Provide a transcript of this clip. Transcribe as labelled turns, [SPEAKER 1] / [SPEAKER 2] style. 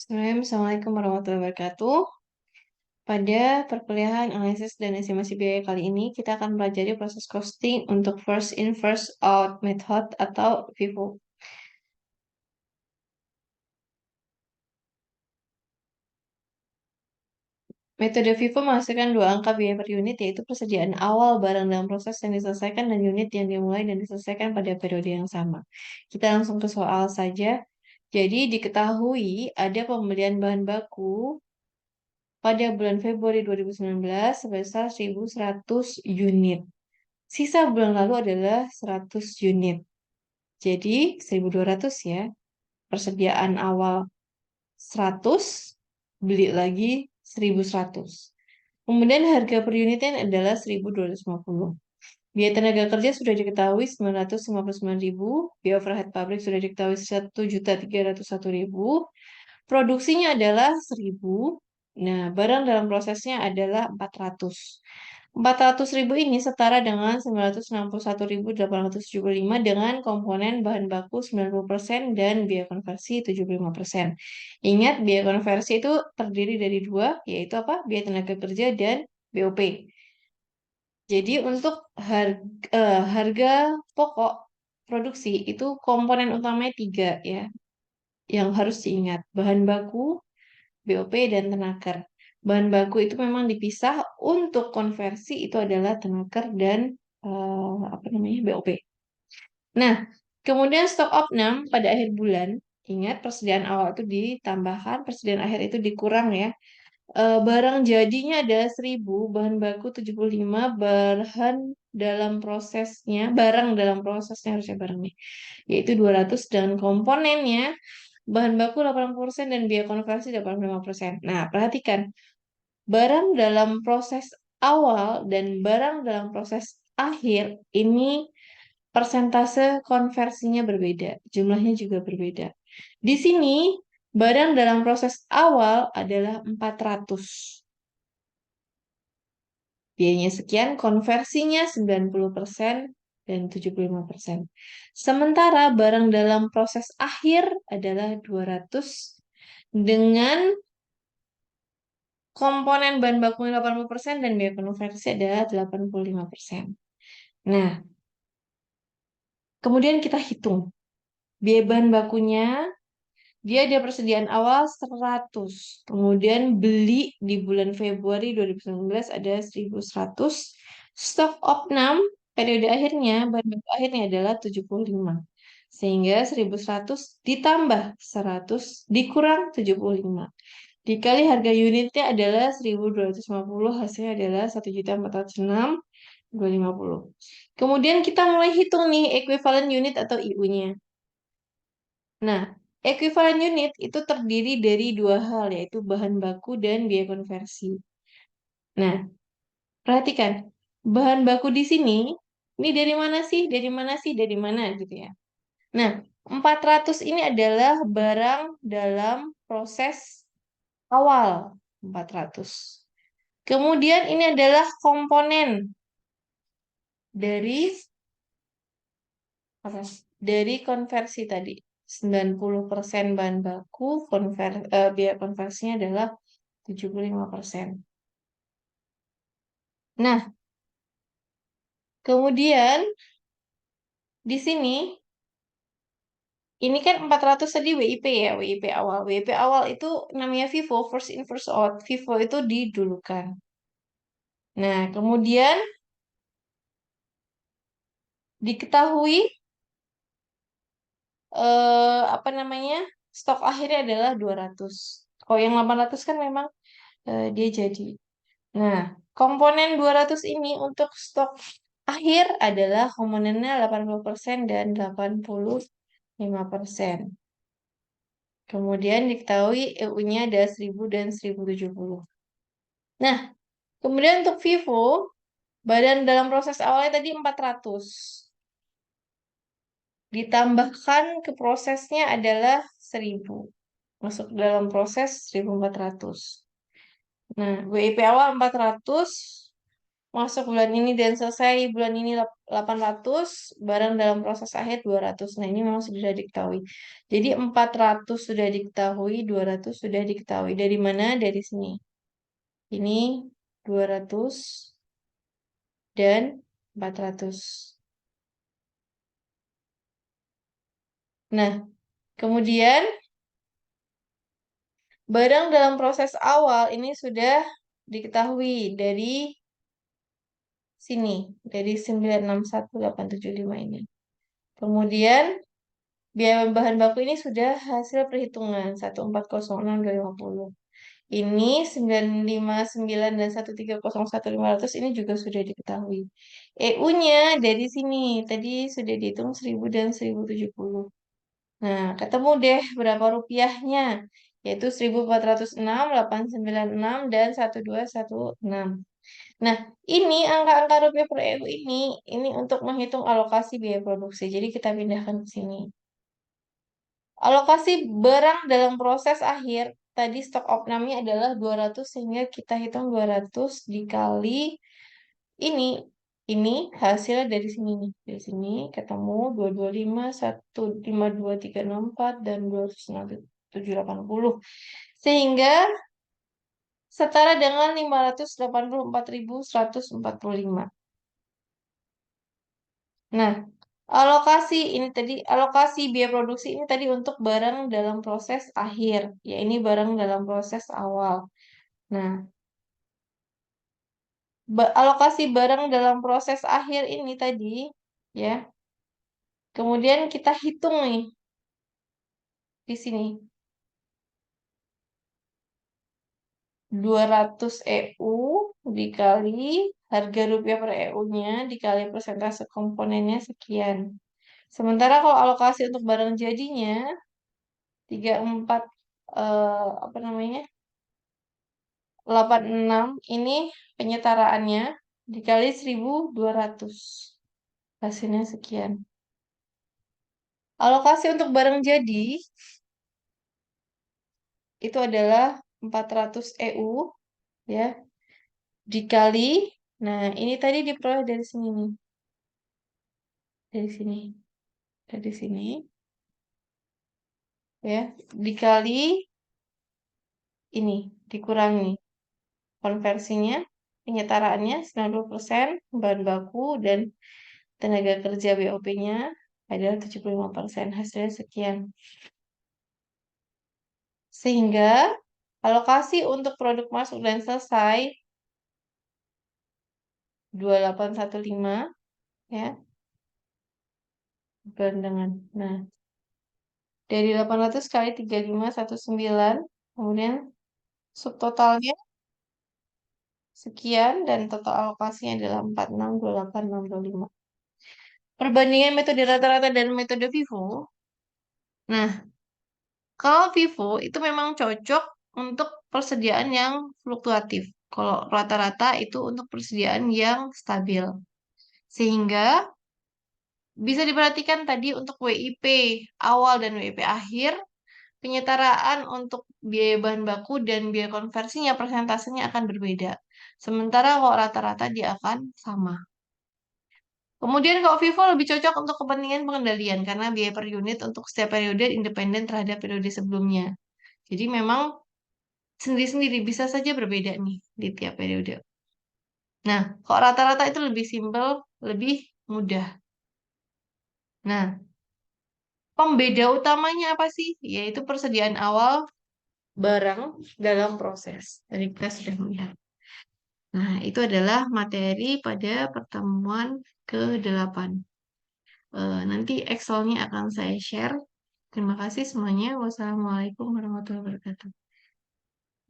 [SPEAKER 1] Assalamualaikum warahmatullahi wabarakatuh. Pada perkuliahan analisis dan estimasi biaya kali ini, kita akan pelajari proses costing untuk first in first out method atau FIFO. Metode FIFO menghasilkan dua angka biaya per unit, yaitu persediaan awal barang dalam proses yang diselesaikan dan unit yang dimulai dan diselesaikan pada periode yang sama. Kita langsung ke soal saja. Jadi diketahui ada pembelian bahan baku pada bulan Februari 2019 sebesar 1.100 unit. Sisa bulan lalu adalah 100 unit. Jadi 1.200 ya. Persediaan awal 100, beli lagi 1.100. Kemudian harga per unitnya adalah 1.250. Biaya tenaga kerja sudah diketahui 959.000, biaya overhead pabrik sudah diketahui 1.301.000, produksinya adalah 1.000. Nah, barang dalam prosesnya adalah 400. 400.000 ini setara dengan 961.875 dengan komponen bahan baku 90% dan biaya konversi 75%. Ingat, biaya konversi itu terdiri dari dua, yaitu apa? Biaya tenaga kerja dan BOP. Jadi untuk harga pokok produksi itu komponen utamanya tiga ya, yang harus diingat. Bahan baku, BOP, dan tenaker. Bahan baku itu memang dipisah, untuk konversi itu adalah tenaker dan apa namanya BOP. Nah, kemudian stok opnam pada akhir bulan, ingat persediaan awal itu ditambahkan, persediaan akhir itu dikurang ya. Barang jadinya ada 1.000, bahan baku 75, barang dalam prosesnya harusnya barang nih, yaitu 200 dan komponennya bahan baku 80% dan biaya konversi 85%. Nah, perhatikan, barang dalam proses awal dan barang dalam proses akhir ini persentase konversinya berbeda, jumlahnya juga berbeda. Di sini, barang dalam proses awal adalah 400. Biayanya sekian, konversinya 90% dan 75%. Sementara barang dalam proses akhir adalah 200 dengan komponen bahan baku 80% dan biaya konversi adalah 85%. Nah, kemudian kita hitung. Biaya bahan bakunya, dia ada persediaan awal 100. Kemudian beli di bulan Februari 2019 ada 1.100. Stok opnam periode akhirnya, bahan baku akhirnya adalah 75. Sehingga 1.100 ditambah 100 dikurang 75. Dikali harga unitnya adalah 1.250, hasilnya adalah 1.406.250. Kemudian kita mulai hitung nih equivalent unit atau IU-nya. Nah, equivalent unit itu terdiri dari dua hal, yaitu bahan baku dan biaya konversi. Nah, perhatikan, bahan baku di sini, ini dari mana sih? Dari mana sih? Dari mana gitu ya. Nah, 400 ini adalah barang dalam proses awal, 400. Kemudian ini adalah komponen dari apa? Dari konversi tadi. 90% bahan baku, biaya konversinya adalah 75%. Nah, kemudian di sini ini kan 400 tadi WIP ya, WIP awal. WIP awal itu namanya FIFO, first in first out. FIFO itu didulukan. Nah, kemudian diketahui apa namanya? Stok akhirnya adalah 200. Kalau yang 800 kan memang dia jadi. Nah, komponen 200 ini untuk stok akhir adalah komponennya 80% dan 85%. Kemudian diketahui EU-nya ada 1.000 dan 1.070. Nah, kemudian untuk FIFO, badan dalam proses awalnya tadi 400. Ditambahkan ke prosesnya adalah 1.000. Masuk dalam proses 1.400. Nah, WIP awal 400 masuk bulan ini dan selesai bulan ini 800, barang dalam proses akhir 200. Nah, ini memang sudah diketahui. Jadi 400 sudah diketahui, 200 sudah diketahui. Dari mana? Dari sini. Ini 200 dan 400. Nah, kemudian barang dalam proses awal ini sudah diketahui dari sini, dari 961.875 ini. Kemudian biaya bahan baku ini sudah hasil perhitungan 1406250. Ini 959 dan 1301500 ini juga sudah diketahui. EU-nya dari sini tadi sudah dihitung 1000 dan 1070. Nah, ketemu deh berapa rupiahnya, yaitu 1406, 896 dan 1216. Nah, ini angka-angka rupiah per EU ini untuk menghitung alokasi biaya produksi. Jadi kita pindahkan ke sini. Alokasi barang dalam proses akhir, tadi stok opnamnya adalah 200 sehingga kita hitung 200 dikali ini. Ini hasilnya dari sini nih. Dari sini ketemu 225, 152, 364 dan 26780. Sehingga setara dengan 584.145. Nah, alokasi biaya produksi ini tadi untuk barang dalam proses akhir, ya ini barang dalam proses awal. Nah, alokasi barang dalam proses akhir ini tadi, ya, kemudian kita hitung nih di sini 200 EU dikali harga rupiah per EU-nya dikali persentase komponennya sekian. Sementara kalau alokasi untuk barang jadinya 34 apa namanya? 86 ini penyetaraannya dikali 1200. Hasilnya sekian. Alokasi untuk barang jadi itu adalah 400 EU ya dikali, nah ini tadi diperoleh dari sini nih. Dari sini. Dari sini ya dikali ini dikurangi konversinya, penyetaraannya 90% bahan baku dan tenaga kerja BOP-nya adalah 75%. Hasilnya sekian. Sehingga alokasi untuk produk masuk dan selesai 2815 ya gandengan. Nah, dari 800 kali 3519 kemudian subtotalnya sekian dan total alokasinya adalah 4628.625. Perbandingan metode rata-rata dan metode FIFO. Nah, kalau FIFO itu memang cocok untuk persediaan yang fluktuatif. Kalau rata-rata itu untuk persediaan yang stabil. Sehingga bisa diperhatikan tadi untuk WIP awal dan WIP akhir, penyetaraan untuk biaya bahan baku dan biaya konversinya persentasenya akan berbeda. Sementara kalau rata-rata dia akan sama. Kemudian kalau FIFO lebih cocok untuk kepentingan pengendalian karena biaya per unit untuk setiap periode independen terhadap periode sebelumnya. Jadi memang sendiri-sendiri bisa saja berbeda nih di tiap periode. Nah, kalau rata-rata itu lebih simpel, lebih mudah. Nah, pembeda utamanya apa sih? Yaitu persediaan awal barang dalam proses. Tadi kita sudah melihat. Nah, itu adalah materi pada pertemuan ke-8. Nanti Excel-nya akan saya share. Terima kasih semuanya. Wassalamualaikum warahmatullahi wabarakatuh.